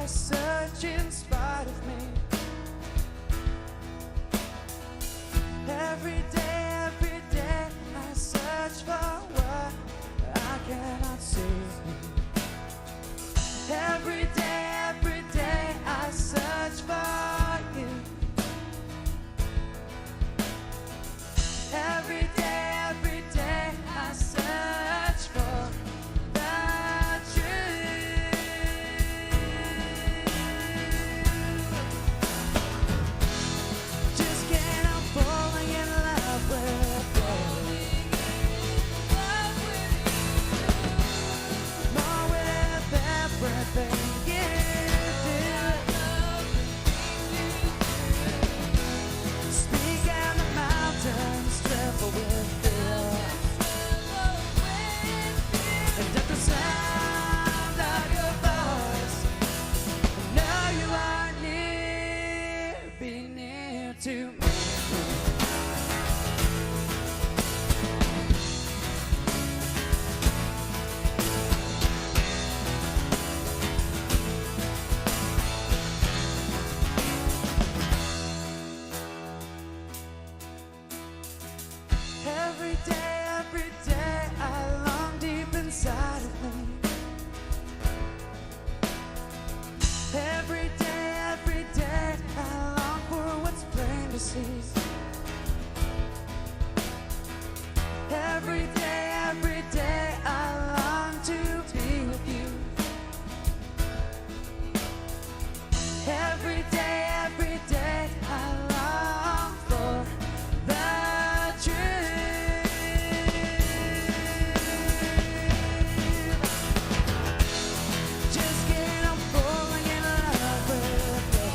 I search in spite of me. Every day I search for what I cannot see. Every day I search for you. Every day I search for the truth. Just can't help falling in love with you. More with everything you do. Speak and the mountains tremble with fear. And at the sound of your voice, I know you are near, be near to me. Every day I long deep inside of me. Every day I long for what's plain to see. Every day I long to be with you. Every day I long for the truth. Just can't help falling in love with you.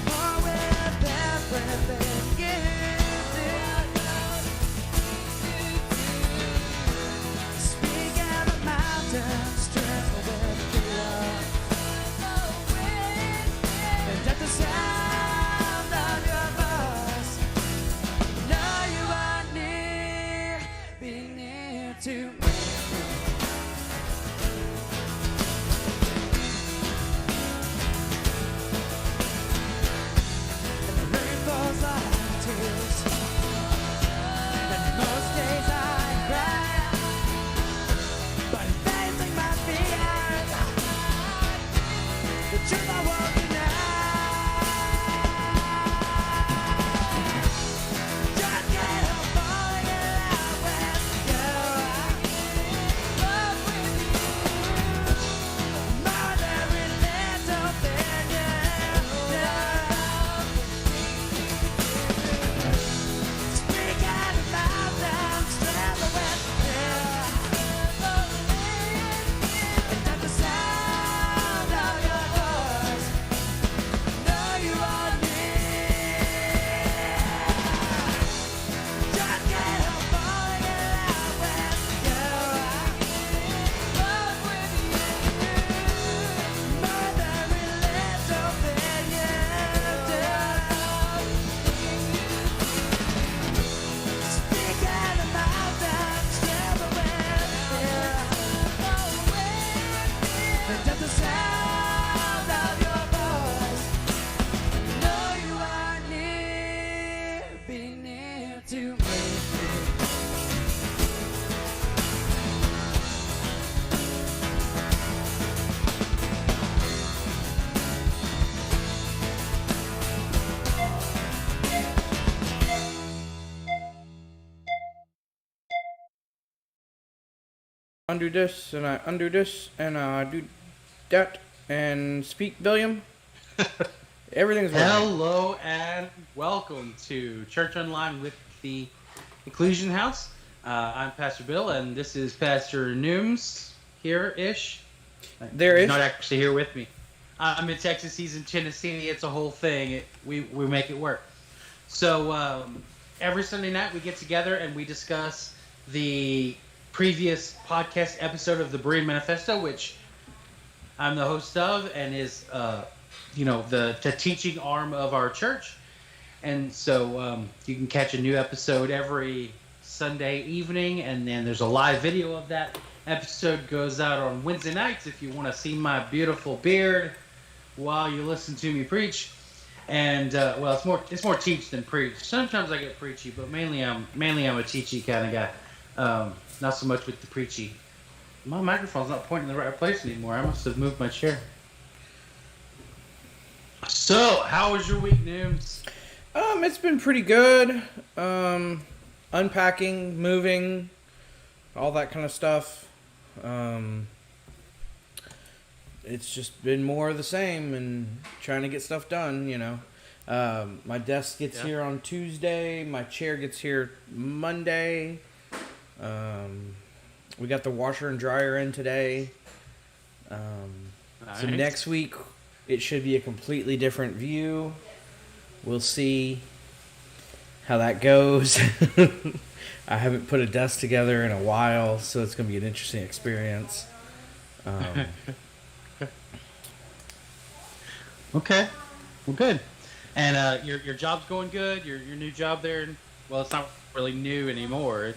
More with everything you do. Speak and the mountains tremble with fear. And at the sound of your voice, know you are near, be near to me. And the rain falls like tears, and most days I cry, but facing my fears, the truth I won't deny. Just can't help falling in love with you. Love with you. More than every little thing you do. Speak out the mountains tremble with fear. And at the sound of your voice, know you are near. Just can't help falling in love with you. Love with you. More than every little thing you do. Speak out the mountains tremble with fear. And at the sound of your voice, know you are near, be near to me. Undo this, and I undo this, and I do that, and speak William. Everything's working. Hello and welcome to Church Online with the Inclusion House. I'm Pastor Bill, and this is Pastor Newms here-ish. There He's is. not actually here with me. I'm in Texas, he's in Tennessee. It's a whole thing. We make it work. So every Sunday night we get together and we discuss the previous podcast episode of the Berean Manifesto, which I'm the host of and is the teaching arm of our church. And so you can catch a new episode every Sunday evening, and then there's a live video of that episode goes out on Wednesday nights if you want to see my beautiful beard while you listen to me preach. And well, it's more teach than preach. Sometimes I get preachy, but mainly I'm a teachy kind of guy. Not so much with the preachy. My microphone's not pointing in the right place anymore. I must have moved my chair. So, how was your week, Newms? It's been pretty good. Unpacking, moving, all that kind of stuff. It's just been more of the same and trying to get stuff done, you know. My desk gets here on Tuesday. My chair gets here Monday. We got the washer and dryer in today. Nice. So next week, it should be a completely different view. We'll see how that goes. I haven't put a desk together in a while, so it's going to be an interesting experience. Okay, well, good. And your job's going good. Your new job there. Well, it's not really new anymore.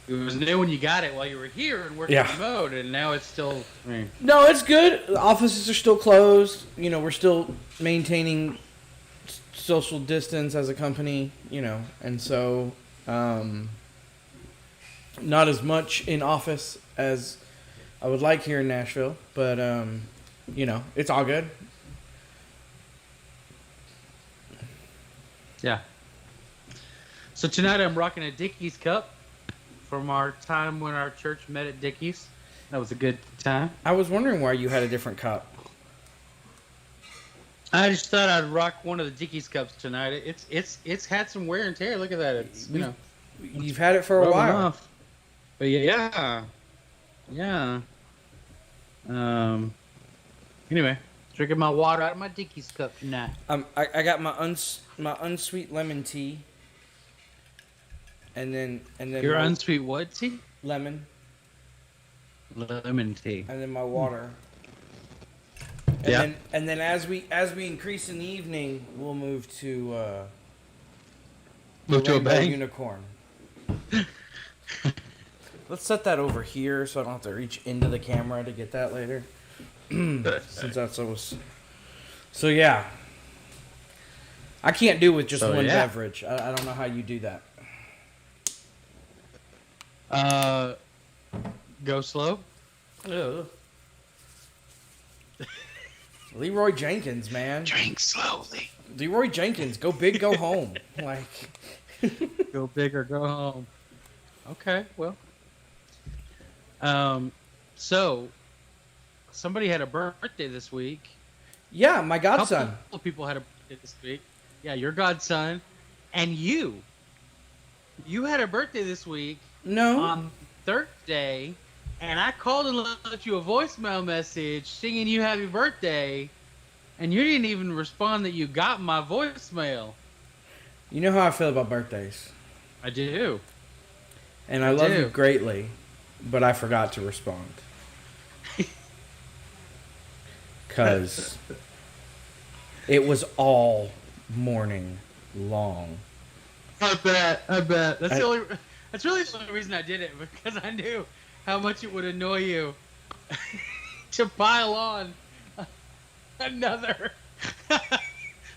It was new when you got it while you were here and working remote, and now it's still. No, it's good. The offices are still closed. You know, we're still maintaining social distance as a company. You know, and so not as much in office as I would like here in Nashville, but you know, it's all good. Yeah. So tonight I'm rocking a Dickies cup from our time when our church met at Dickies. That was a good time. I was wondering why you had a different cup. I just thought I'd rock one of the Dickies cups tonight. It's had some wear and tear. Look at that. It's You've had it for a while. Off. But yeah. Anyway, drinking my water out of my Dickies cup tonight. I got my unsweet lemon tea. And then Your unsweet what tea? lemon. Lemon tea. And then my water. And then as we increase in the evening, we'll move to Move to a bang. unicorn. Let's set that over here so I don't have to reach into the camera to get that later. Since that's always. So yeah. I can't do with just one beverage. I don't know how you do that. Go slow. Ugh. Leroy Jenkins, man. Drink slowly. Leroy Jenkins, go big, go home. Like, Go big or go home. Okay, well. So somebody had a birthday this week. yeah, my A godson. couple of people had a birthday this week. Yeah, your godson, and you had a birthday this week No, on Thursday, and I called and left you a voicemail message singing you happy birthday, and you didn't even respond that you got my voicemail. you know how I feel about birthdays, I do. and I love you greatly, but I forgot to respond because it was all morning long. I bet. That's really the only reason I did it, because I knew how much it would annoy you to pile on another,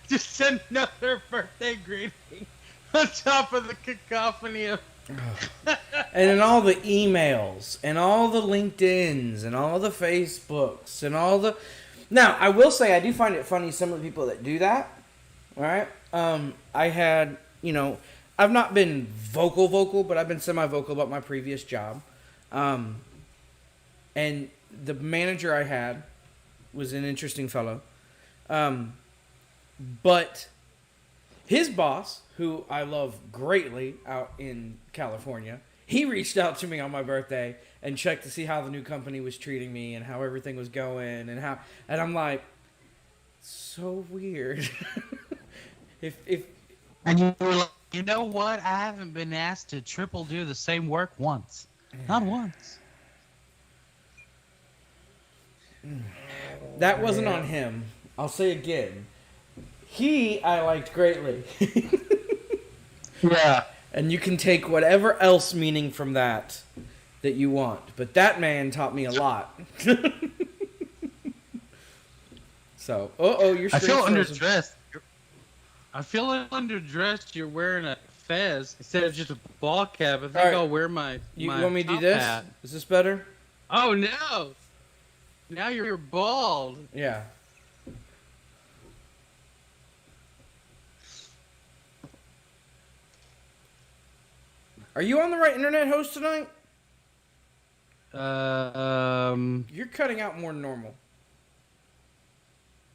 just another birthday greeting on top of the cacophony of. And then all the emails and all the LinkedIns and all the Facebooks and all the. Now, I will say I do find it funny some of the people that do that. All right. I had, I've not been vocal, but I've been semi-vocal about my previous job. And the manager I had was an interesting fellow. But his boss, who I love greatly out in California, he reached out to me on my birthday and checked to see how the new company was treating me and how everything was going and I'm like, so weird. And you were like, you know what? I haven't been asked to triple do the same work once. Not once. That wasn't on him. I'll say again. I liked greatly. Yeah. And you can take whatever else meaning from that that you want. But that man taught me a lot. So, you're. I feel underdressed. I feel underdressed. You're wearing a fez instead of just a ball cap. I think I'll wear my. You my want me to do top this? hat. Is this better? Oh no! Now you're bald. Yeah. Are you on the right internet host tonight? You're cutting out more than normal.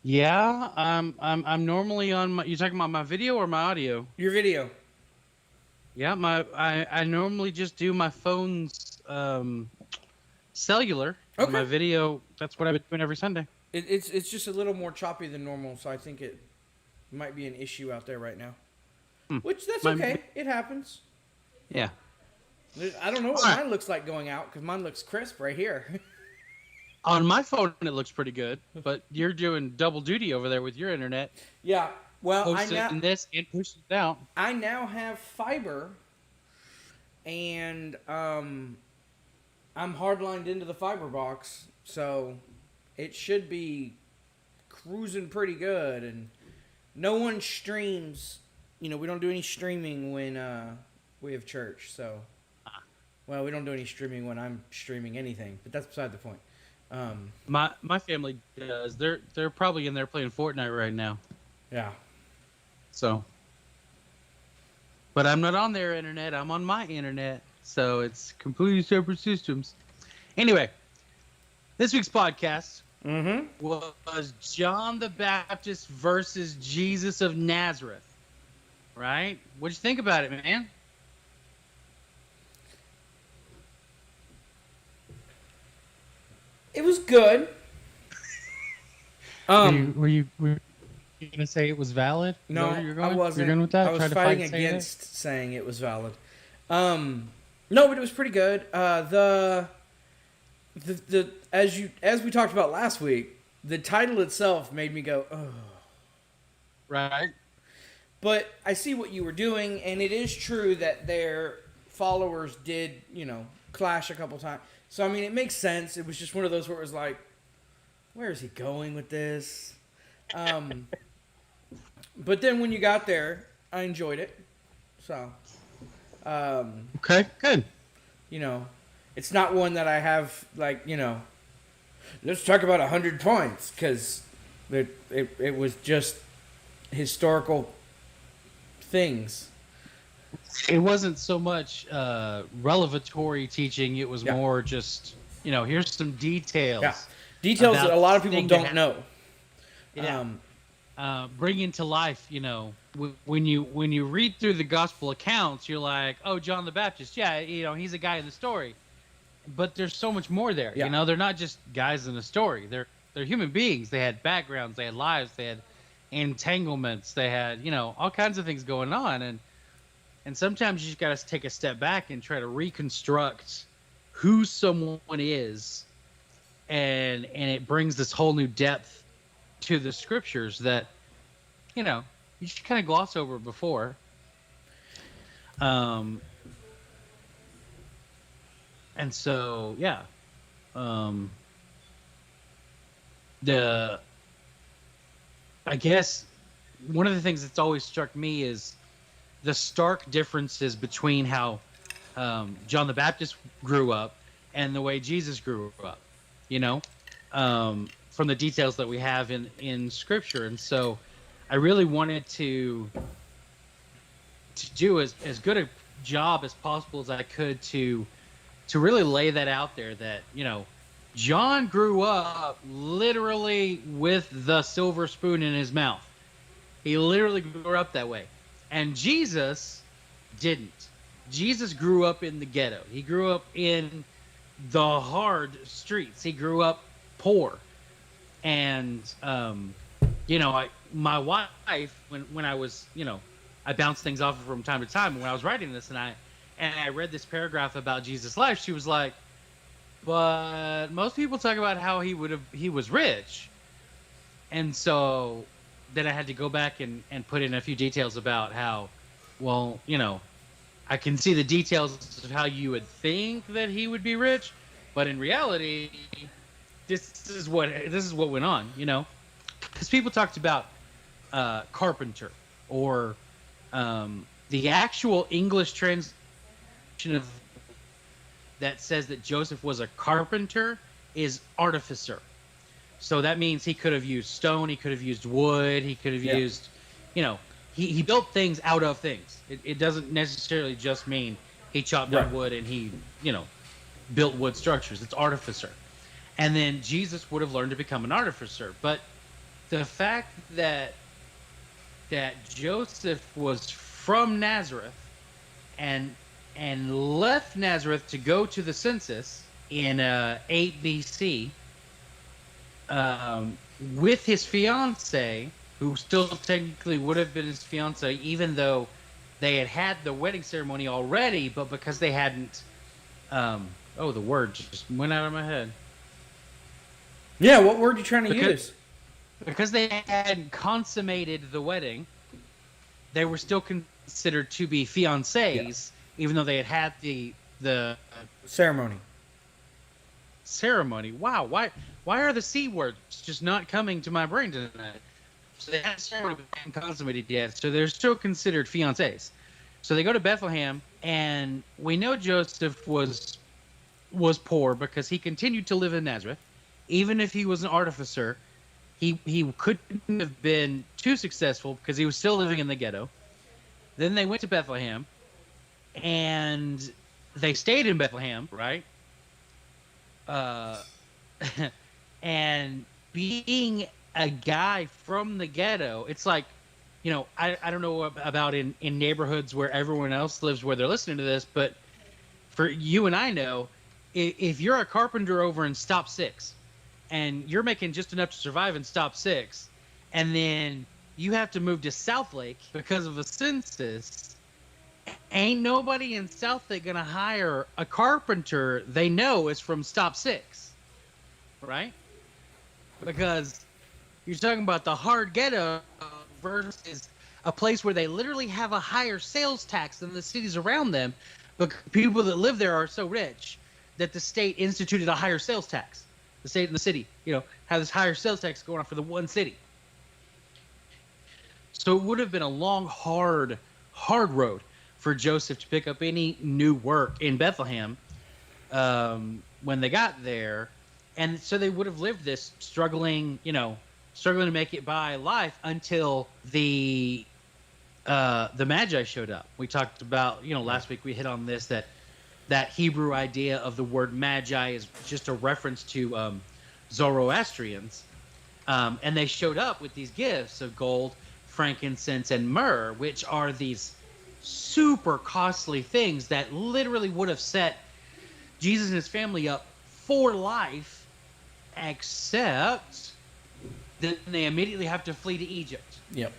Yeah, I'm normally on my. You talking about my video or my audio? Your video. Yeah, I normally just do my phone's cellular. Okay. My video. That's what I've been doing every Sunday. It's just a little more choppy than normal, so I think it might be an issue out there right now. Which that's okay. It happens. Yeah. I don't know what mine looks like going out because mine looks crisp right here. On my phone, it looks pretty good, but you're doing double duty over there with your internet. Yeah. Well, posting this and pushing it out. I now have fiber, and I'm hardlined into the fiber box, so it should be cruising pretty good. And no one streams. We don't do any streaming when we have church. So, well, we don't do any streaming when I'm streaming anything, but that's beside the point. My family does. They're probably in there playing Fortnite right now. Yeah. So, but I'm not on their internet. I'm on my internet, so it's completely separate systems. Anyway, this week's podcast was John the Baptist versus Jesus of Nazareth. Right? What'd you think about it, man? It was good. Were you gonna say it was valid? No, I wasn't. You're going with that? I was fighting against saying it was valid. No, but it was pretty good. The as we talked about last week, the title itself made me go, oh. Right. But I see what you were doing, and it is true that their followers did, clash a couple times. So, I mean, it makes sense. It was just one of those where it was like, where is he going with this? But then when you got there, I enjoyed it. So, okay, good. It's not one that I have, let's talk about 100 points, because it was just historical things. It wasn't so much revelatory teaching. It was more just, here's some details. Yeah. Details that a lot of people don't know. Yeah. Bringing to life, when you read through the gospel accounts, you're like, oh, John the Baptist. Yeah, he's a guy in the story. But there's so much more there. Yeah. They're not just guys in a story. They're human beings. They had backgrounds. They had lives. They had entanglements. They had, all kinds of things going on. And sometimes you just got to take a step back and try to reconstruct who someone is, and it brings this whole new depth to the scriptures that, you just kind of gloss over before. And so, yeah. I guess one of the things that's always struck me is the stark differences between how John the Baptist grew up and the way Jesus grew up, from the details that we have in Scripture. And so I really wanted to do as good a job as possible as I could to really lay that out there that, John grew up literally with the silver spoon in his mouth. He literally grew up that way. And Jesus didn't. Jesus grew up in the ghetto. He grew up in the hard streets. He grew up poor. And, my wife, when I was, I bounced things off from time to time. When I was writing this and I read this paragraph about Jesus' life, she was like, but most people talk about how he was rich. And so then I had to go back and put in a few details about how, well, I can see the details of how you would think that he would be rich, but in reality, this is what went on. Because people talked about carpenter or the actual English translation of that says that Joseph was a carpenter is artificer. So that means he could have used stone, he could have used wood, he could have used, he built things out of things. It doesn't necessarily just mean he chopped down wood and he, built wood structures. It's artificer. And then Jesus would have learned to become an artificer. But the fact that Joseph was from Nazareth and left Nazareth to go to the census in 8 BC with his fiance, who still technically would have been his fiance, even though they had the wedding ceremony already, but because they hadn't, the word just went out of my head. Yeah, what word are you trying to use? Because they hadn't consummated the wedding, they were still considered to be fiancés, even though they had the ceremony. Wow, why are the C words just not coming to my brain tonight? So they had ceremony but hadn't consummated yet, so they're still considered fiancés. So they go to Bethlehem, and we know Joseph was poor because he continued to live in Nazareth. Even if he was an artificer, he couldn't have been too successful because he was still living in the ghetto. Then they went to Bethlehem, and they stayed in Bethlehem, right? And being a guy from the ghetto, it's like, I don't know about in neighborhoods where everyone else lives where they're listening to this, but for you and I know, if you're a carpenter over in Stop 6 and you're making just enough to survive in Stop 6, and then you have to move to Southlake because of a census, ain't nobody in Southlake gonna hire a carpenter they know is from Stop 6, right? Because you're talking about the hard ghetto versus a place where they literally have a higher sales tax than the cities around them, but people that live there are so rich that the state instituted a higher sales tax. The state and the city, have this higher sales tax going on for the one city. So it would have been a long, hard road for Joseph to pick up any new work in Bethlehem when they got there. And so they would have lived this struggling to make it by life until the Magi showed up. We talked about, last week we hit on this, that Hebrew idea of the word Magi is just a reference to Zoroastrians. And they showed up with these gifts of gold, frankincense, and myrrh, which are these super costly things that literally would have set Jesus and his family up for life, except then they immediately have to flee to Egypt. Yep.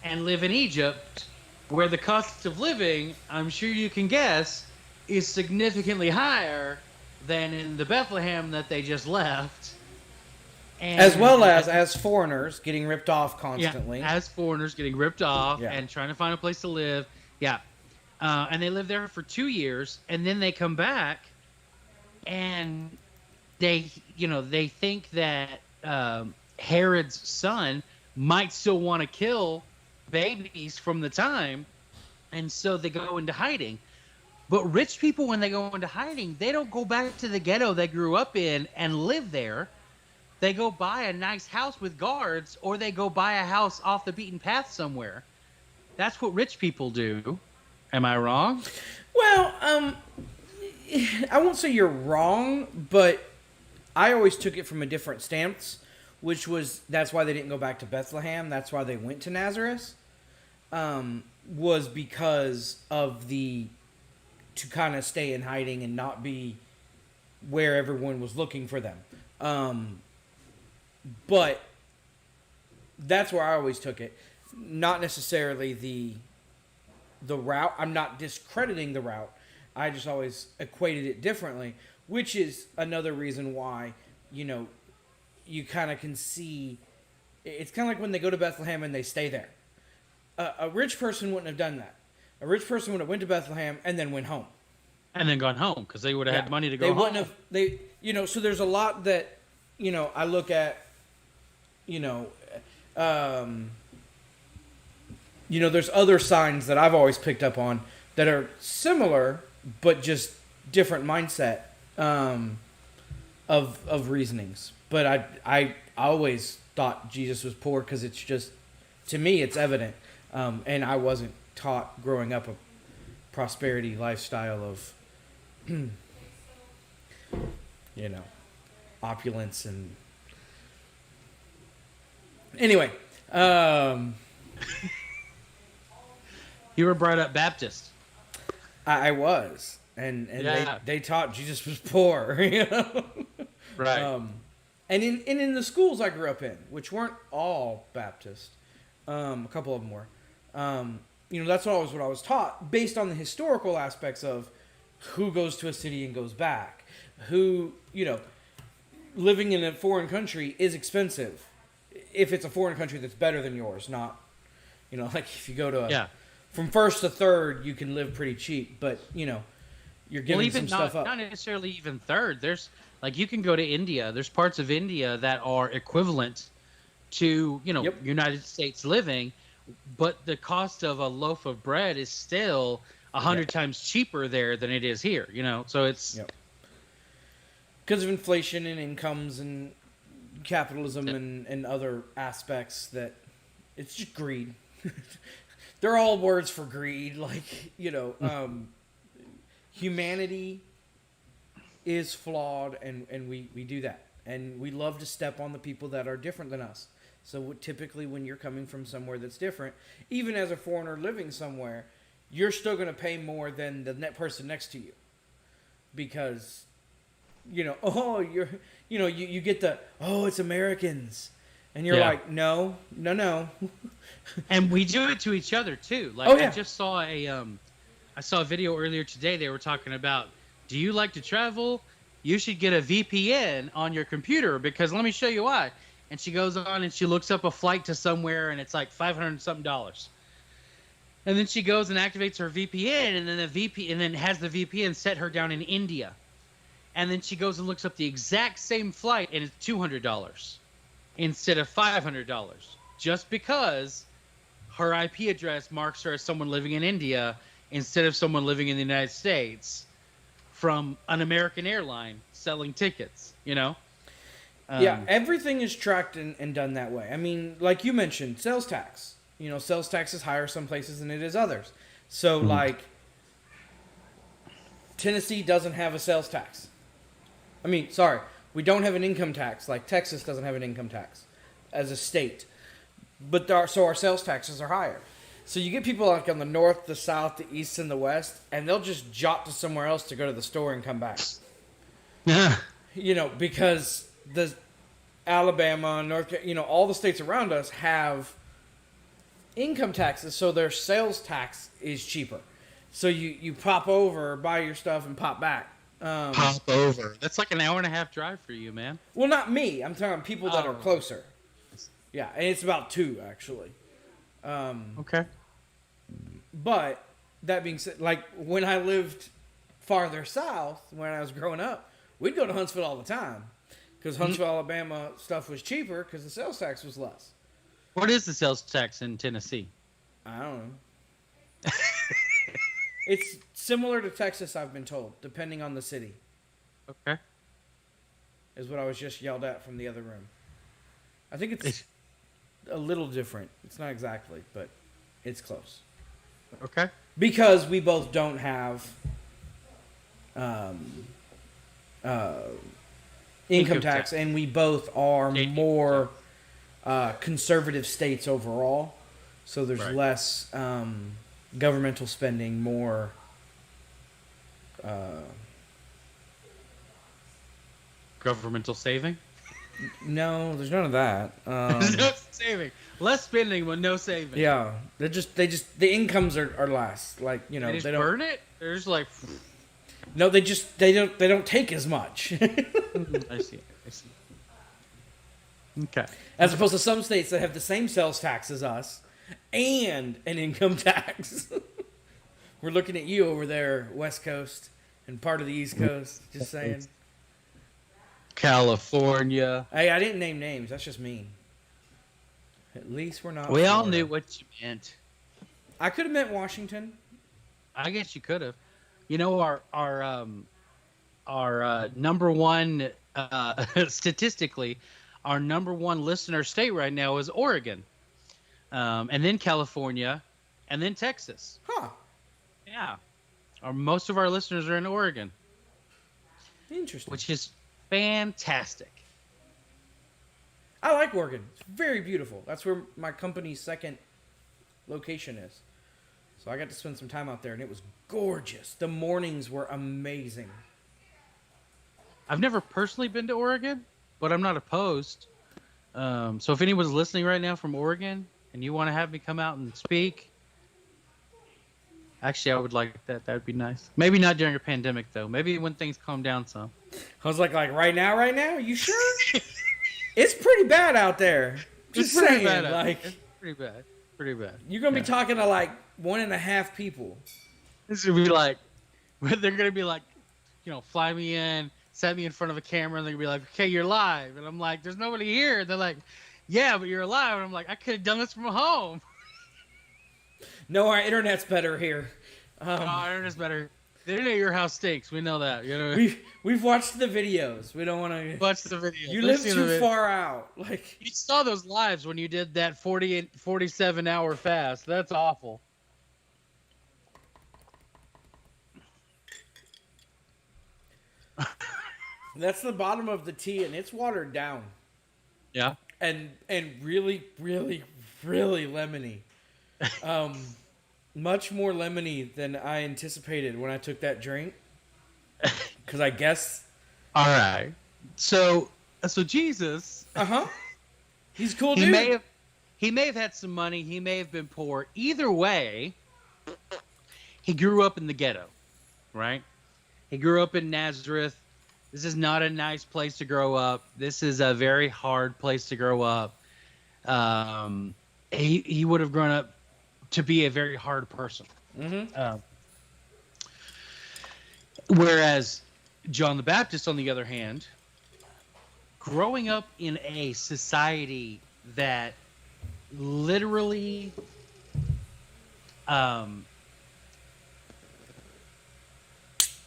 And live in Egypt, where the cost of living, I'm sure you can guess, is significantly higher than in the Bethlehem that they just left. And as well as foreigners getting ripped off constantly. Yeah, as foreigners getting ripped off and trying to find a place to live. Yeah. And they live there for 2 years, and then they come back, and they think that Herod's son might still want to kill babies from the time, and so they go into hiding. But rich people, when they go into hiding, they don't go back to the ghetto they grew up in and live there. They go buy a nice house with guards, or they go buy a house off the beaten path somewhere. That's what rich people do. Am I wrong? Well, I won't say you're wrong, but I always took it from a different stance, which was that's why they didn't go back to Bethlehem. That's why they went to Nazareth, was because of to kind of stay in hiding and not be where everyone was looking for them. But that's where I always took it. Not necessarily the route. I'm not discrediting the route. I just always equated it differently, which is another reason why, you kind of can see. It's kind of like when they go to Bethlehem and they stay there. A rich person wouldn't have done that. A rich person would have went to Bethlehem and then went home. And then gone home because they would have had money to go They home. wouldn't have. They, you know, so there's a lot that, you know, I look at, you know, there's other signs that I've always picked up on that are similar, but just different mindset of reasonings. But I always thought Jesus was poor because it's just, to me, it's evident. And I wasn't taught growing up a prosperity lifestyle of, you know, opulence and... Anyway, You were brought up Baptist. I was, and Yeah. they taught Jesus was poor, you know. Right. And in the schools I grew up in, which weren't all Baptist, a couple of them were. You know, that's always what I was taught, based on the historical aspects of who goes to a city and goes back, who, you know, living in a foreign country is expensive. If it's a foreign country that's better than yours, not, you know, like if you go to from first to third, you can live pretty cheap, but, you know, you're giving some stuff up. Not necessarily even third. There's, like, you can go to India. There's parts of India that are equivalent to, you know, United States living, but the cost of a loaf of bread is still 100 times cheaper there than it is here, you know? So it's... Because of inflation and incomes and capitalism and other aspects that it's just greed. They're all words for greed. Like, you know, humanity is flawed, and we do that. And we love to step on the people that are different than us. So typically when you're coming from somewhere that's different, even as a foreigner living somewhere, you're still going to pay more than the net person next to you. Because, you know, you get the, it's Americans. And you're like, no. And we do it to each other too. Like, I just saw I saw a video earlier today. They were talking about, do you like to travel? You should get a VPN on your computer, because let me show you why. And she goes on and she looks up a flight to somewhere, and it's like $500 something. And then she goes and activates her VPN, and then has the VPN set her down in India. And then she goes and looks up the exact same flight, and it's $200 instead of $500, just because her IP address marks her as someone living in India instead of someone living in the United States from an American airline selling tickets, you know? Everything is tracked and done that way. I mean, like you mentioned, sales tax. You know, sales tax is higher some places than it is others. So, like, Tennessee doesn't have a sales tax. I mean, sorry, we don't have an income tax. Like, Texas doesn't have an income tax as a state. But so our sales taxes are higher. So you get people like on the north, the south, the east, and the west, and they'll just jot to somewhere else to go to the store and come back. Yeah. You know, because the Alabama, all the states around us have income taxes, so their sales tax is cheaper. So you pop over, buy your stuff, and pop back. Pop over. That's like an hour and a half drive for you, man. Well, not me. I'm talking people that are closer. Yeah, and it's about 2, actually. Okay. But that being said, like when I lived farther south, when I was growing up, we'd go to Huntsville all the time because Huntsville, Alabama stuff was cheaper because the sales tax was less. What is the sales tax in Tennessee? I don't know. It's similar to Texas, I've been told, depending on the city. Okay. Is what I was just yelled at from the other room. I think it's a little different. It's not exactly, but it's close. Okay. Because we both don't have income tax, and we both are more conservative states overall. So there's less governmental spending, more governmental saving? No, there's none of that. There's no saving. Less spending, but no saving. Yeah, the incomes are less. Like, you know, they don't burn it. They're just like. No, they don't take as much. I see. Okay. As opposed to some states that have the same sales tax as us and an income tax. We're looking at you over there, West Coast, and part of the East Coast. Just saying. California. Hey, I didn't name names. That's just mean. At least we're not. We all Florida. knew what you meant. I could have meant Washington. I guess you could have. You know, our number one statistically, our number one listener state right now is Oregon, and then California, and then Texas. Huh. Yeah, most of our listeners are in Oregon, Interesting. which is fantastic. I like Oregon. It's very beautiful. That's where my company's second location is. So I got to spend some time out there, and it was gorgeous. The mornings were amazing. I've never personally been to Oregon, but I'm not opposed. So if anyone's listening right now from Oregon and you want to have me come out and speak, actually, I would like that. That would be nice. Maybe not during a pandemic, though. Maybe when things calm down some. I was like right now? Are you sure? It's pretty bad out there. Just It's pretty saying, bad. like It's pretty bad. Pretty bad. you're gonna be talking to like 1.5 people. This would be like, they're gonna be like, fly me in, set me in front of a camera, and they're gonna be like, okay, you're live, and I'm like, there's nobody here. They're like, yeah, but you're alive, and I'm like, I could have done this from home. No, our internet's better here. Oh, internet's better. The internet at your house stinks. We know that. We've watched the videos. We don't want to Watch the video. You live too far out. Like You saw those lives when you did that 47 hour fast. That's awful. that's the bottom of the tea, and it's watered down. Yeah. And really, really, really lemony. Much more lemony than I anticipated when I took that drink. Because I guess. All right. So Jesus. He's a cool dude. He may have had some money. He may have been poor. Either way, he grew up in the ghetto, right? He grew up in Nazareth. This is not a nice place to grow up. This is a very hard place to grow up. He would have grown up to be a very hard person. Mm-hmm. Whereas John the Baptist, on the other hand, growing up in a society that literally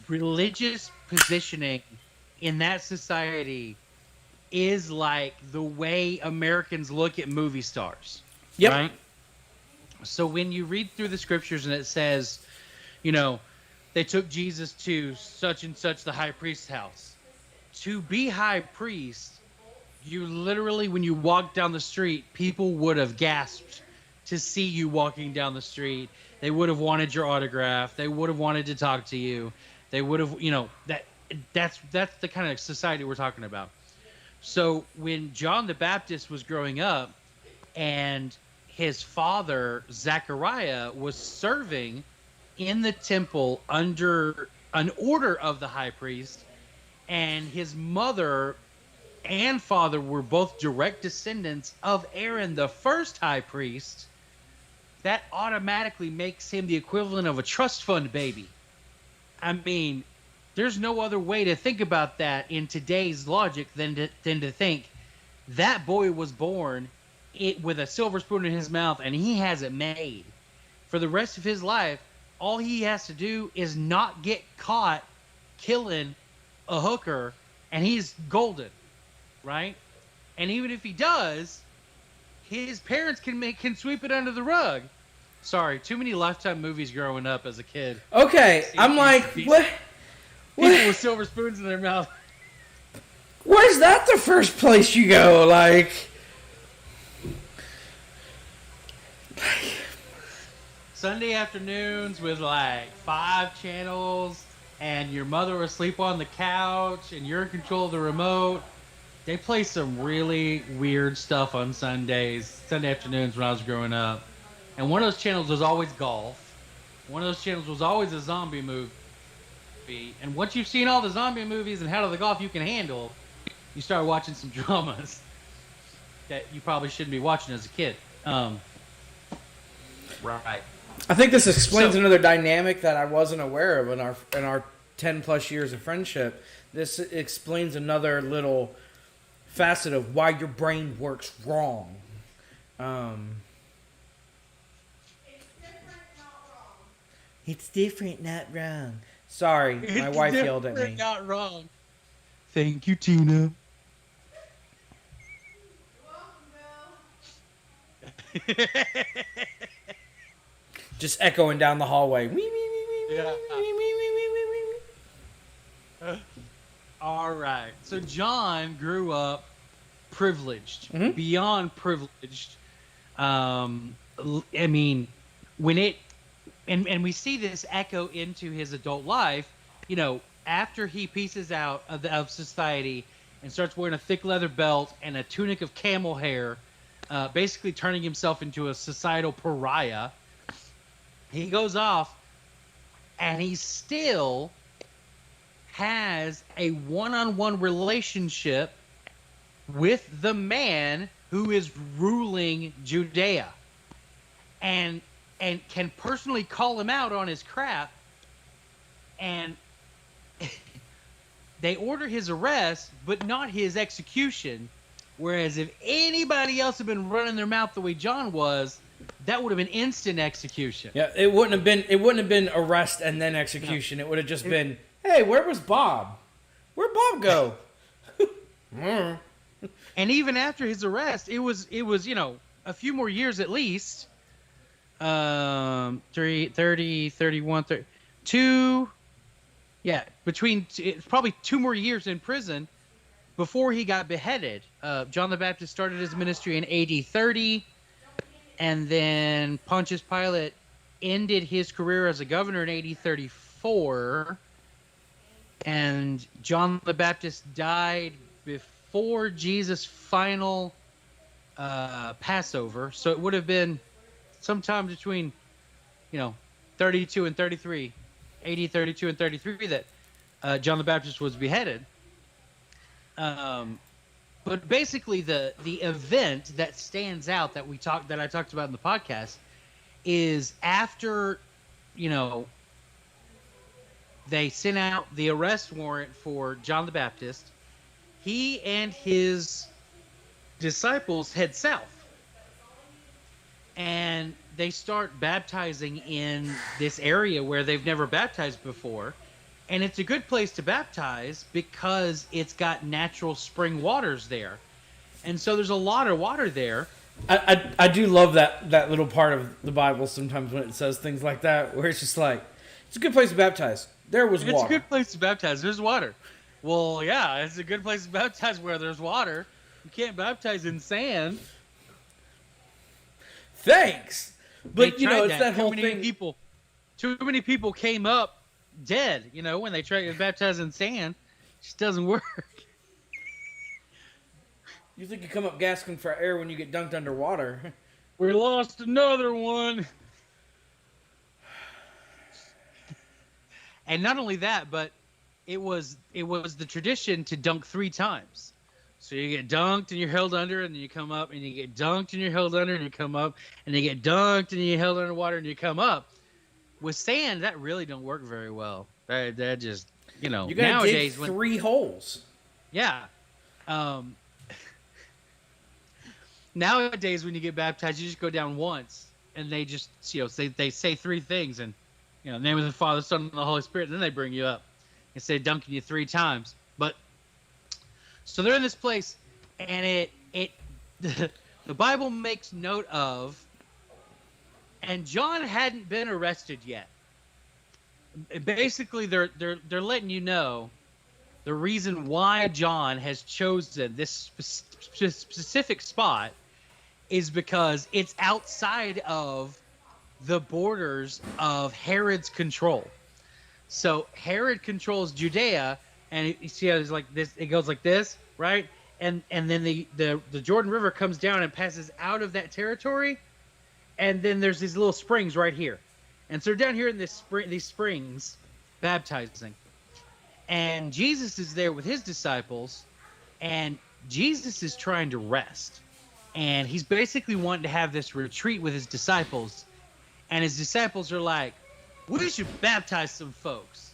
religious positioning in that society is like the way Americans look at movie stars. Yep. Right? So when you read through the scriptures and it says, they took Jesus to such and such the high priest's house. To be high priest, you literally, when you walk down the street, people would have gasped to see you walking down the street. They would have wanted your autograph. They would have wanted to talk to you. They would have, that's the kind of society we're talking about. So when John the Baptist was growing up and his father, Zechariah, was serving in the temple under an order of the high priest, and his mother and father were both direct descendants of Aaron, the first high priest, that automatically makes him the equivalent of a trust fund baby. I mean, there's no other way to think about that in today's logic than to think that boy was born with a silver spoon in his mouth, and he has it made. For the rest of his life, all he has to do is not get caught killing a hooker, and he's golden, right? And even if he does, his parents can sweep it under the rug. Sorry, too many Lifetime movies growing up as a kid. Okay, I'm like, what? People with silver spoons in their mouth. Where's that the first place you go? Like Sunday afternoons with like 5 channels, and your mother will sleep on the couch, and you're in control of the remote. They play some really weird stuff on Sunday afternoons when I was growing up. And one of those channels was always golf. One of those channels was always a zombie movie. And once you've seen all the zombie movies and how to the golf you can handle, you start watching some dramas that you probably shouldn't be watching as a kid. Right. I think this explains So- another dynamic that I wasn't aware of in our 10 plus years of friendship. This explains another little facet of why your brain works wrong. It's different, not wrong. Sorry, my wife yelled at me. Not wrong. Thank you, Tina. Just echoing down the hallway. Wee, wee, wee, wee, Yeah. wee, wee, wee, wee, wee, wee. All right. So John grew up privileged, Mhm. beyond privileged. I mean, when it and we see this echo into his adult life. You know, after he pieces out of society and starts wearing a thick leather belt and a tunic of camel hair, basically turning himself into a societal pariah. He goes off, and he still has a one-on-one relationship with the man who is ruling Judea, and can personally call him out on his crap. And they order his arrest, but not his execution. Whereas if anybody else had been running their mouth the way John was, that would have been instant execution. Yeah, it wouldn't have been arrest and then execution. It would have just been, hey, where was Bob? Where'd Bob go? And even after his arrest, it was a few more years at least. 30, 31, 30, it's probably 2 more years in prison before he got beheaded. John the Baptist started his ministry in AD 30, and then Pontius Pilate ended his career as a governor in AD 34, and John the Baptist died before Jesus' final Passover, so it would have been sometime between 32 and 33, AD 32 and 33, that John the Baptist was beheaded. But basically, the event that stands out that I talked about in the podcast is after, they sent out the arrest warrant for John the Baptist, he and his disciples head south. And they start baptizing in this area where they've never baptized before. And it's a good place to baptize because it's got natural spring waters there. And so there's a lot of water there. I do love that little part of the Bible sometimes when it says things like that, where it's just like, it's a good place to baptize. There was water. It's a good place to baptize. There's water. Well, yeah, it's a good place to baptize where there's water. You can't baptize in sand. Thanks. But, They tried it's that whole thing. Too many people came up dead, when they try to baptize in sand. It just doesn't work. You think you come up gasping for air when you get dunked underwater. We lost another one. And not only that, but it was the tradition to dunk 3 times. So you get dunked and you're held under, and then you come up, and you get dunked and you're held under, and you come up, and you get dunked and you're held underwater, and you come up. With sand, that really don't work very well. That just, You gotta nowadays dig 3 holes. Yeah. Nowadays, when you get baptized, you just go down once, and they just, they say 3 things, and name of the Father, Son, and the Holy Spirit. And then they bring you up instead of dunking you 3 times. But so they're in this place, and the Bible makes note of, and John hadn't been arrested yet. Basically, they're letting you know the reason why John has chosen this specific spot is because it's outside of the borders of Herod's control. So Herod controls Judea, and you see how it's like this. It goes like this, right? And then the Jordan River comes down and passes out of that territory, and then there's these little springs right here, and so they're down here in these springs, baptizing, and Jesus is there with his disciples, and Jesus is trying to rest, and he's basically wanting to have this retreat with his disciples. And his disciples are like, we should baptize some folks.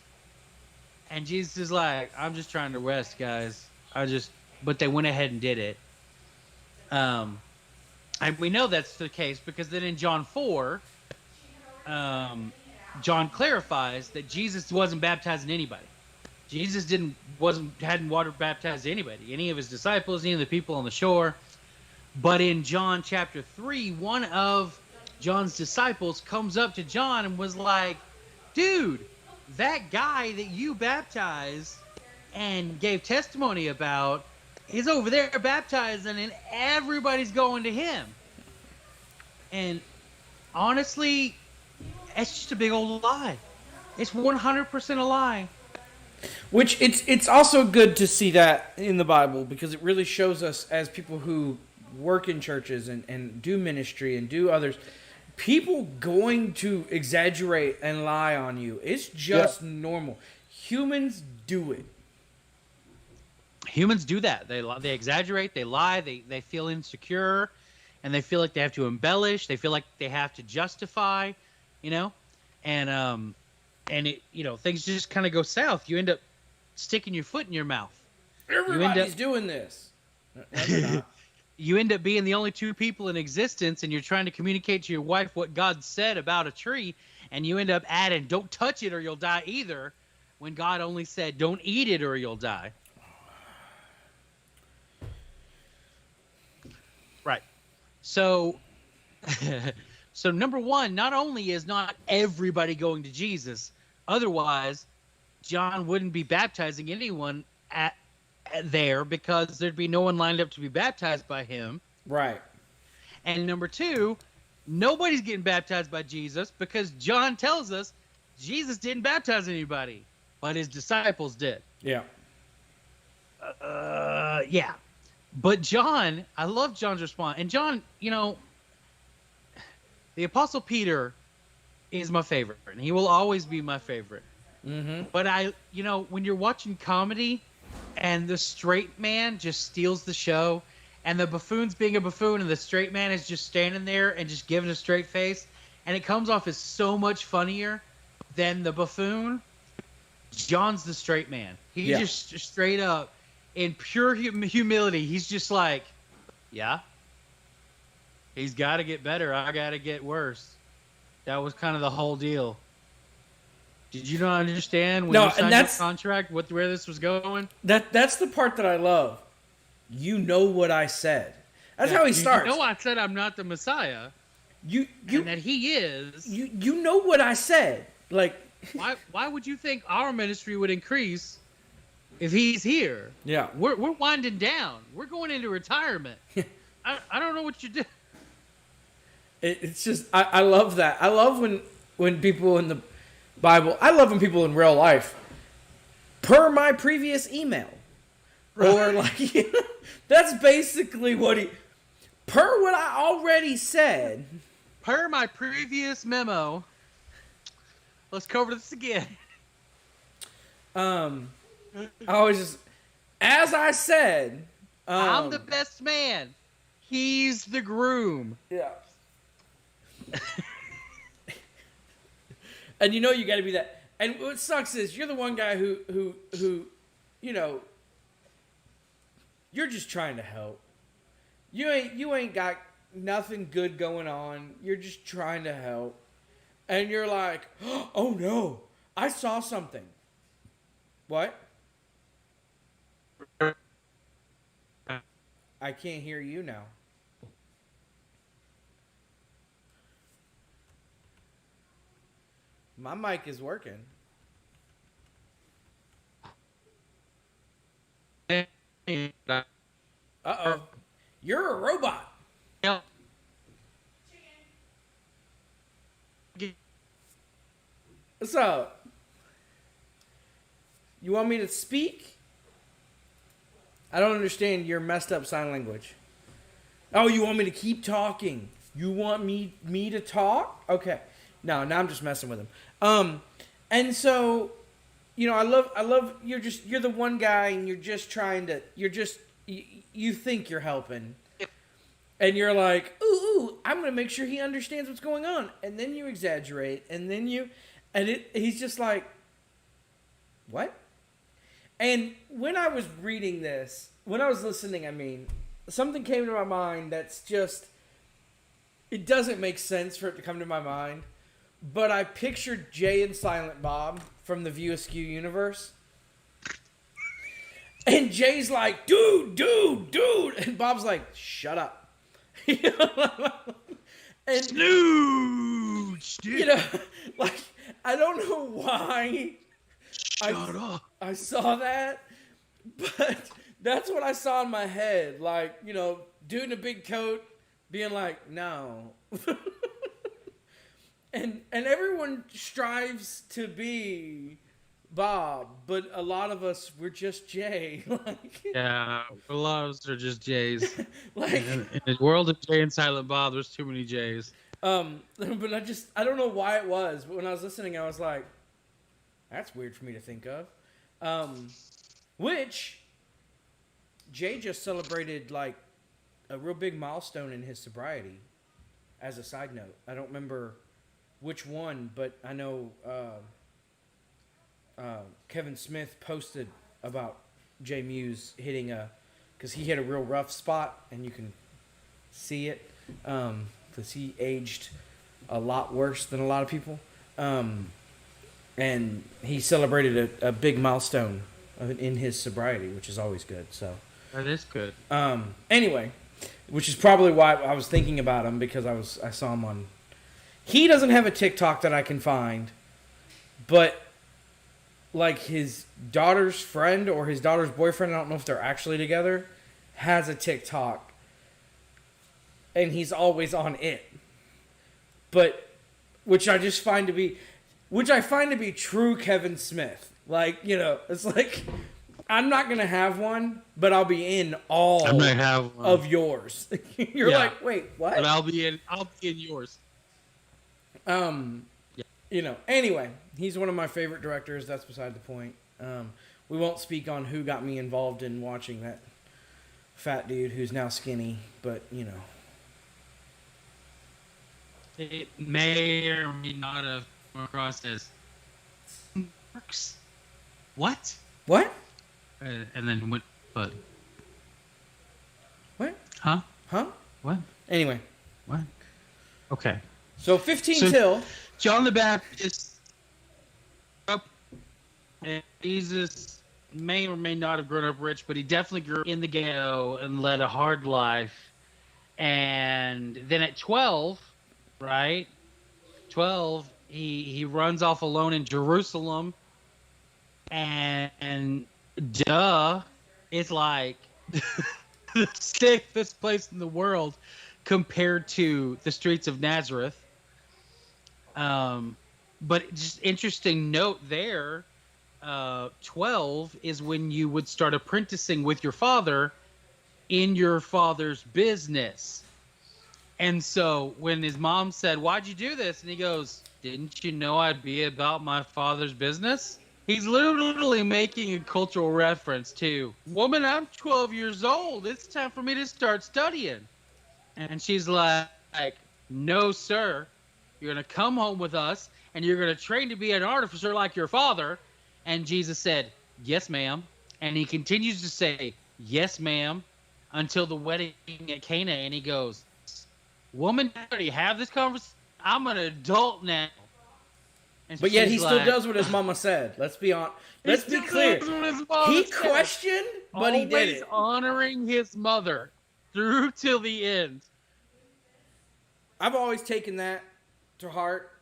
And Jesus is like, I'm just trying to rest, guys. But they went ahead and did it. And we know that's the case because then in John 4, John clarifies that Jesus wasn't baptizing anybody. Jesus hadn't water baptized anybody, any of his disciples, any of the people on the shore. But in John chapter 3, one of John's disciples comes up to John and was like, dude, that guy that you baptized and gave testimony about is over there baptizing and everybody's going to him. And honestly, it's just a big old lie. It's 100% a lie. Which it's also good to see that in the Bible because it really shows us as people who work in churches and do ministry and do others, people going to exaggerate and lie on you. It's just normal. Humans do it. Humans do that. They exaggerate, they lie, they feel insecure, and they feel like they have to embellish, they feel like they have to justify, and it, things just kind of go south. You end up sticking your foot in your mouth. Everybody's doing this. No, they're not. You end up being the only two people in existence, and you're trying to communicate to your wife what God said about a tree, and you end up adding, don't touch it or you'll die either, when God only said, don't eat it or you'll die. Right. So, number one, not only is not everybody going to Jesus, otherwise John wouldn't be baptizing anyone there because there'd be no one lined up to be baptized by him. Right. And number two, nobody's getting baptized by Jesus because John tells us Jesus didn't baptize anybody, but his disciples did. Yeah. Yeah. But John, I love John's response. And John, the Apostle Peter is my favorite, and he will always be my favorite. Mm-hmm. But when you're watching comedy and the straight man just steals the show and the buffoon's being a buffoon and the straight man is just standing there and just giving a straight face, and it comes off as so much funnier than the buffoon, John's the straight man. He just straight up, in pure humility, he's just like, yeah, he's got to get better. I got to get worse. That was kind of the whole deal. Did you not understand when you signed your contract where this was going? That's the part that I love. You know what I said. That's how he starts. You know I said I'm not the Messiah. And that he is. You know what I said. Like, why would you think our ministry would increase if he's here? Yeah. We're winding down. We're going into retirement. I don't know what you do. It's just I love that. I love when people in the Bible. I love when people in real life, per my previous email, or like that's basically what per what I already said. Per my previous memo. Let's cover this again. I was just, as I said, I'm the best man. He's the groom. Yeah. And you got to be that. And what sucks is you're the one guy who you're just trying to help. You ain't got nothing good going on. You're just trying to help. And you're like, oh no, I saw something. What? I can't hear you now. My mic is working. Uh-oh. You're a robot. Yeah. What's up? You want me to speak? I don't understand your messed up sign language. Oh, you want me to keep talking? You want me to talk? Okay. No, I'm just messing with him. And so, I love you're the one guy and you're just trying to, you think you're helping. And you're like, ooh, I'm going to make sure he understands what's going on. And then you exaggerate, and then he's just like, what? And when I was reading this, when I was listening, I mean, something came to my mind that's just, it doesn't make sense for it to come to my mind. But I pictured Jay and Silent Bob from the View Askew universe. And Jay's like, dude. And Bob's like, shut up. And, Snooze, you know, like, I don't know why Shut up. I saw that, but that's what I saw in my head. Like, you know, dude in a big coat being like, no. And everyone strives to be Bob, but a lot of us, we're just Jay. Like, Yeah, a lot of us are just Jays. like, In the world of Jay and Silent Bob, there's too many Jays. but I don't know why it was, but when I was listening, I was like, that's weird for me to think of. Which Jay just celebrated like a real big milestone in his sobriety. As a side note, I don't remember which one, but I know Kevin Smith posted about Jay Muse hitting because he hit a real rough spot, and you can see it because he aged a lot worse than a lot of people. And he celebrated a big milestone in his sobriety, which is always good. So That is good. anyway, which is probably why I was thinking about him, because I saw him on. He doesn't have a TikTok that I can find, but like his daughter's friend or his daughter's boyfriend, I don't know if they're actually together, has a TikTok, and he's always on it. But which I find to be true Kevin Smith. Like, you know, it's like, I'm not gonna have one, but I'll be in all I might have one. of yours. You're Yeah. like, wait, what? But I'll be in yours. You know, anyway, he's one of my favorite directors. That's beside the point. We won't speak on who got me involved in watching that fat dude who's now skinny, but you know. It may or may not have come across as works. What? What? And then what? But What? huh? Huh? What? Anyway, What? Okay. so 15 So- till. John the Baptist up, and Jesus may or may not have grown up rich, but he definitely grew in the ghetto and led a hard life. And then at 12, right? 12, he runs off alone in Jerusalem, and duh, it's like the safest place in the world compared to the streets of Nazareth. But just interesting note there, 12 is when you would start apprenticing with your father in your father's business. And so when his mom said, "Why'd you do this?" and he goes, "Didn't you know I'd be about my father's business?" He's literally making a cultural reference to, "Woman, I'm 12 years old. It's time for me to start studying." And she's like, "No, sir. You're going to come home with us, and you're going to train to be an artificer like your father." And Jesus said, "Yes, ma'am." And he continues to say, "Yes, ma'am," until the wedding at Cana. And he goes, "Woman, I already have this conversation. I'm an adult now." And But yet he she's still like, does what his mama said. Let's be on. "He Let's be still clear. does what his mama He said." questioned, but he did Always it. honoring his mother through till the end. I've always taken that to heart.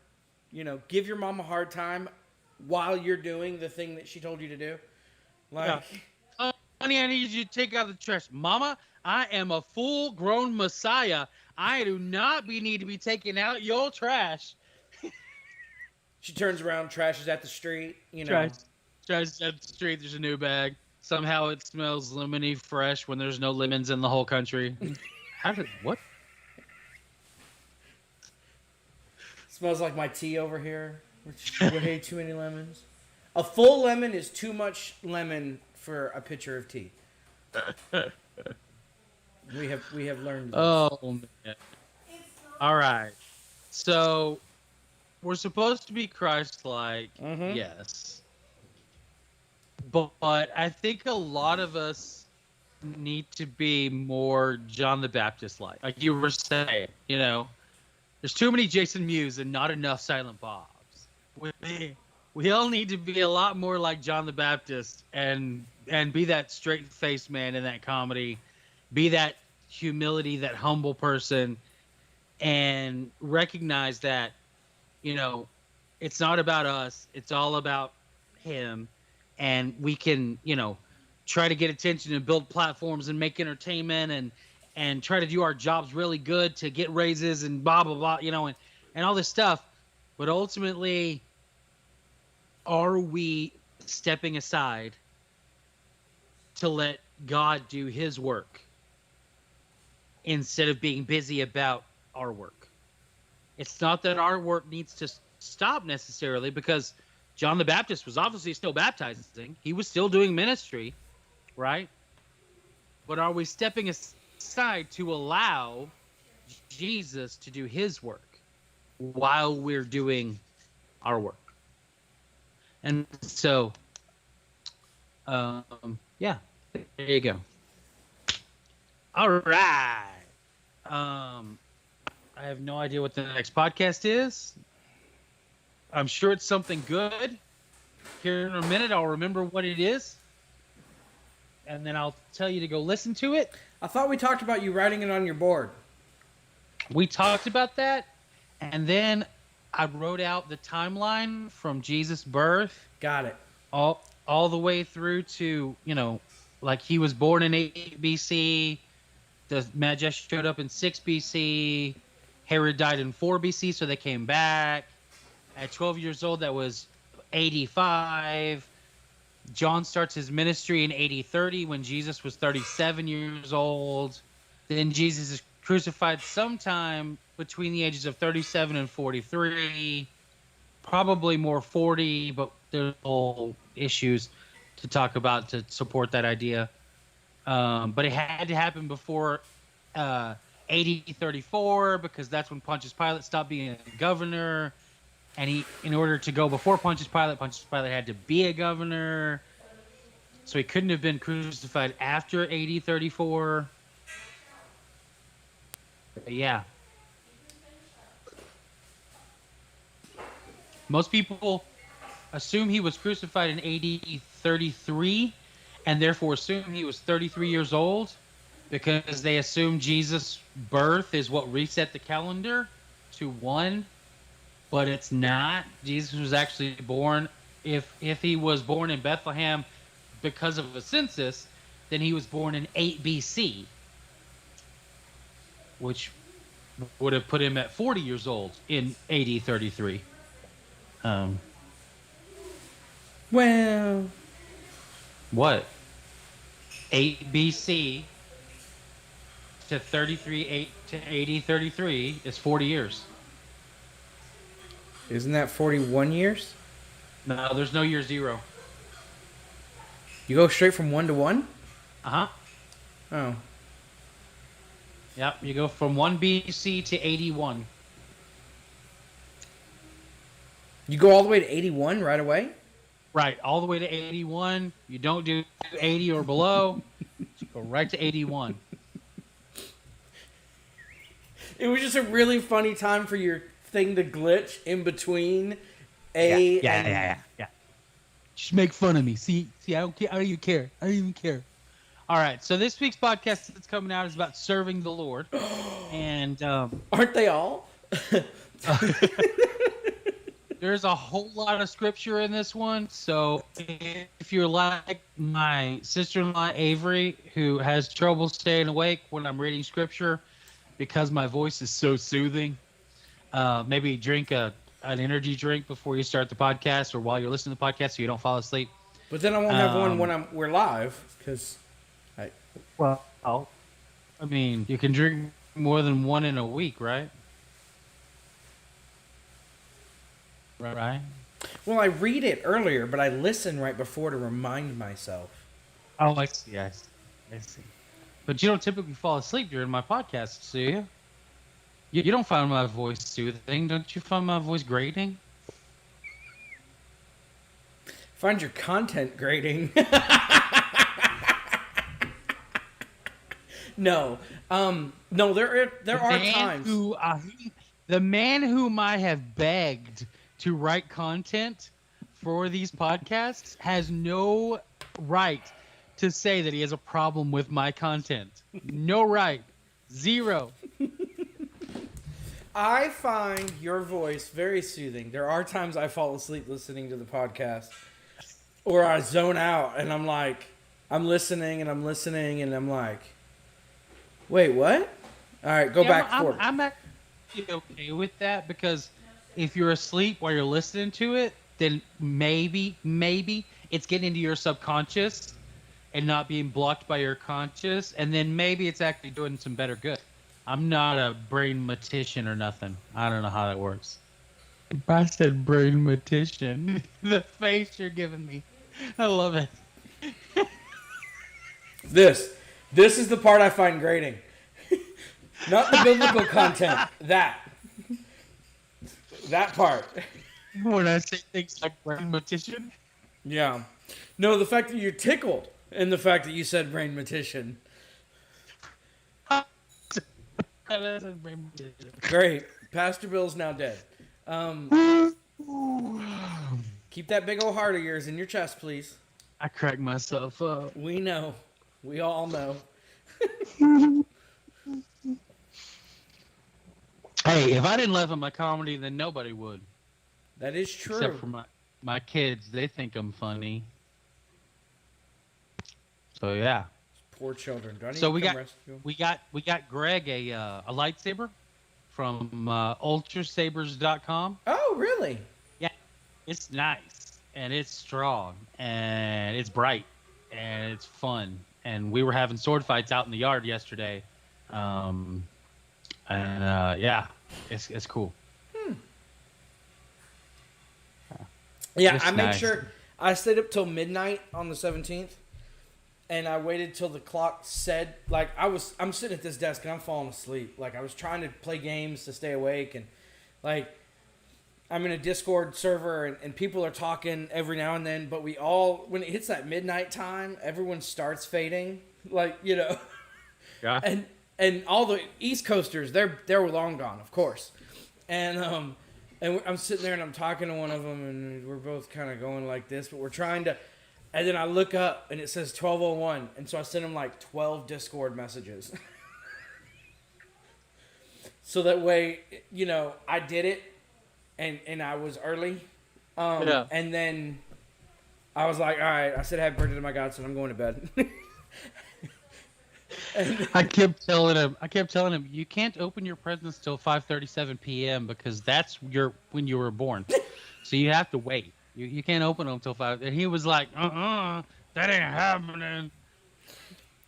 You know, give your mom a hard time while you're doing the thing that she told you to do. Like, Honey, I need you to take out the trash. Mama, I am a full-grown Messiah. I do not need to be taking out your trash. she turns around, trashes at the street. You know, Trash at the street. There's a new bag. Somehow it smells lemony fresh when there's no lemons in the whole country. What? smells like my tea over here. Way too many lemons. A full lemon is too much lemon for a pitcher of tea. We have learned this. Oh man. It's not All right. So we're supposed to be Christ-like, Mhm. yes. But I think a lot of us need to be more John the Baptist-like. Like you were saying, there's too many Jason Mewes and not enough Silent Bobs. We all need to be a lot more like John the Baptist and be that straight-faced man in that comedy, be that humility, that humble person, and recognize that, it's not about us. It's all about him. And we can, try to get attention and build platforms and make entertainment and try to do our jobs really good to get raises and blah, blah, blah, and all this stuff. But ultimately, are we stepping aside to let God do his work instead of being busy about our work? It's not that our work needs to stop necessarily, because John the Baptist was obviously still baptizing. He was still doing ministry, right? But are we stepping aside to allow Jesus to do his work while we're doing our work? And so, yeah, there you go. All right. I have no idea what the next podcast is. I'm sure it's something good. Here in a minute, I'll remember what it is. And then I'll tell you to go listen to it. I thought we talked about you writing it on your board. We talked about that. And then I wrote out the timeline from Jesus' birth. Got it. All the way through to, like he was born in 8 BC. The Magi showed up in 6 BC. Herod died in 4 BC, so they came back. At 12 years old, that was 85. John starts his ministry in 80-30 when Jesus was 37 years old. Then Jesus is crucified sometime between the ages of 37 and 43. Probably more 40, but there's whole issues to talk about to support that idea. But it had to happen before 80-34, because that's when Pontius Pilate stopped being a governor. And in order to go before Pontius Pilate had to be a governor. So he couldn't have been crucified after 80-34. But yeah. Most people assume he was crucified in 80-33 and therefore assume he was 33 years old, because they assume Jesus' birth is what reset the calendar to 1. But it's not. Jesus was actually born, if he was born in Bethlehem because of a census, then he was born in 8 BC, which would have put him at 40 years old in 80-33. Well, What? 8 BC to 80-33 is 40 years. isn't that 41 years? No, there's no year 0. You go straight from 1 to 1? Uh-huh. Oh. Yep, you go from 1 BC to 81. You go all the way to 81 right away? Right, all the way to 81. You don't do 80 or below. Just go right to 81. It was just a really funny time for your thing to glitch in between and... Yeah. Just make fun of me. See, I don't care. I don't even care. All right, so this week's podcast that's coming out is about serving the Lord. And Aren't they all? there's a whole lot of scripture in this one. So if you're like my sister-in-law, Avery, who has trouble staying awake when I'm reading scripture because my voice is so soothing, maybe drink an energy drink before you start the podcast or while you're listening to the podcast so you don't fall asleep. But then I won't have one when we're live, because... Well, I mean, you can drink more than one in a week, right? Right? Well, I read it earlier, but I listen right before to remind myself. Oh, I see. I see. But you don't typically fall asleep during my podcasts, do you? You don't find my voice soothing, don't you? Find my voice grating? Find your content grading. No, no. There are times. The man whom I have begged to write content for these podcasts has no right to say that he has a problem with my content. No right. Zero. I find your voice very soothing. There are times I fall asleep listening to the podcast, or I zone out, and I'm like, I'm listening, and I'm like, wait, what? All right, go back forward. I'm actually okay with that, because if you're asleep while you're listening to it, then maybe it's getting into your subconscious and not being blocked by your conscious, and then maybe it's actually doing some better good. I'm not a brain-matician or nothing. I don't know how that works. If I said brain-matician, the face you're giving me, I love it. This is the part I find grating. Not the biblical content. That part. When I say things like brain-matician? Yeah. No, the fact that you're tickled, and the fact that you said brain-matician. Great. Pastor Bill's now dead. Keep that big old heart of yours in your chest, please. I cracked myself up. We know. We all know. Hey, if I didn't laugh at my comedy, then nobody would. That is true. Except for my kids. They think I'm funny. So, yeah. Poor children. Do I need So to we come got rescue them? we got Greg a lightsaber from ultrasabers.com. Oh, really? Yeah, it's nice and it's strong and it's bright and it's fun. And we were having sword fights out in the yard yesterday, yeah, it's cool. Yeah, It's I made nice. sure I stayed up till midnight on the 17th. And I waited till the clock said, like, I'm sitting at this desk and I'm falling asleep. Like, I was trying to play games to stay awake. And, like, I'm in a Discord server and people are talking every now and then. But we all, when it hits that midnight time, everyone starts fading. Like, you know. Yeah. And all the East Coasters, they're long gone, of course. And I'm sitting there and I'm talking to one of them and we're both kind of going like this. But we're trying to... And then I look up, and it says 12:01, and so I sent him like 12 Discord messages. So that way, you know, I did it, and I was early. Yeah. And then I was like, all right, I said happy birthday to my godson, I'm going to bed. I kept telling him, you can't open your presents till 5:37 p.m. because that's when you were born. So you have to wait. You can't open them until 5. And he was like, that ain't happening.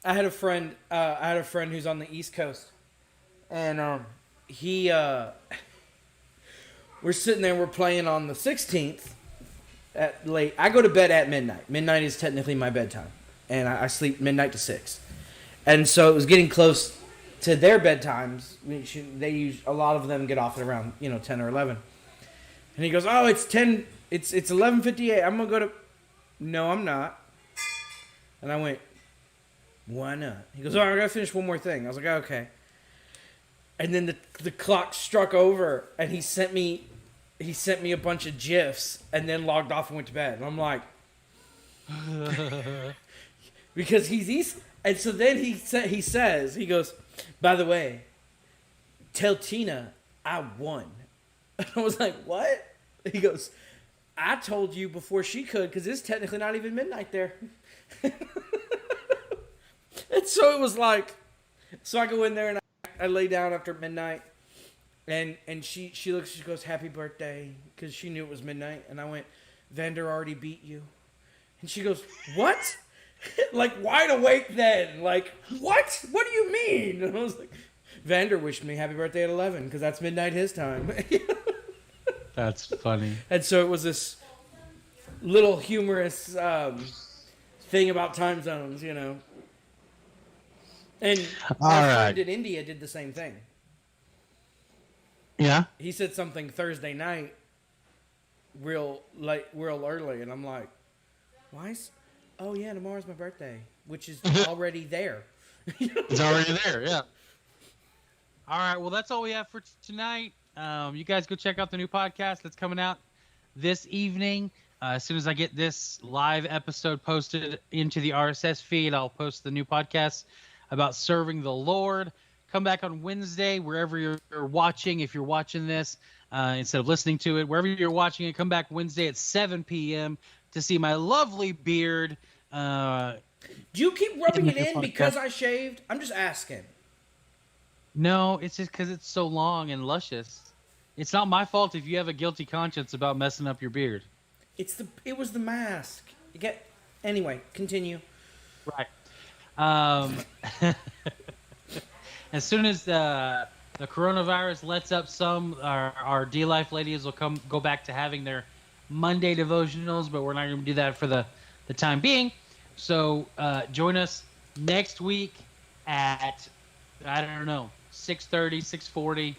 I had a friend who's on the East Coast, and we're sitting there, we're playing on the 16th at late. I go to bed at midnight. Midnight is technically my bedtime, and I sleep midnight to 6. And so it was getting close to their bedtimes. A lot of them get off at around 10 or 11. And he goes, oh, it's 10. It's 11:58. I'm gonna go to. No, I'm not. And I went, why not? He goes, oh, I gotta finish one more thing. I was like, oh, okay. And then the clock struck over, and he sent me a bunch of GIFs, and then logged off and went to bed. And I'm like, because he's East. And so then he goes, by the way, tell Tina I won. And I was like, what? He goes, I told you before she could, because it's technically not even midnight there. And so it was like, so I go in there and I lay down after midnight, and she looks, she goes, happy birthday, because she knew it was midnight. And I went, Vander already beat you. And she goes, what? Like, wide awake then. Like, what? What do you mean? And I was like, Vander wished me happy birthday at 11, because that's midnight his time. That's funny. And so it was this little humorous thing about time zones, And All my right. friend in India did the same thing. Yeah. He said something Thursday night, real early, and I'm like, why? Oh yeah, tomorrow's my birthday, which is already there. It's already there, yeah. All right, well, that's all we have for tonight. You guys go check out the new podcast that's coming out this evening. As soon as I get this live episode posted into the RSS feed, I'll post the new podcast about serving the Lord. Come back on Wednesday, wherever you're watching. If you're watching this, instead of listening to it, wherever you're watching it, come back Wednesday at 7 p.m. to see my lovely beard. Do you keep rubbing it in because I shaved? I'm just asking. No, it's just because it's so long and luscious. It's not my fault if you have a guilty conscience about messing up your beard. It was the mask. Anyway, continue. Right. As soon as the coronavirus lets up some, our D-Life ladies will go back to having their Monday devotionals, but we're not going to do that for the time being. So join us next week at, I don't know, 6:30, 6:40,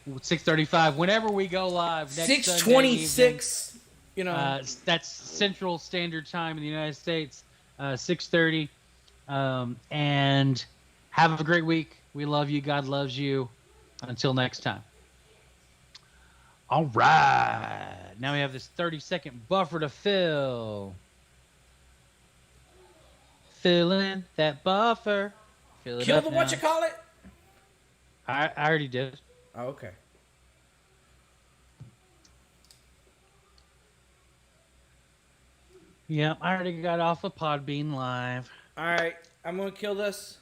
6:35, whenever we go live. 6:26. That's Central Standard Time in the United States. 6:30. And have a great week. We love you. God loves you. Until next time. All right. Now we have this 30-second buffer to fill. Fill in that buffer. Fill it Kill up the now. whatchamacallit? I already did. Oh, okay. Yeah, I already got off of Podbean Live. All right. I'm going to kill this.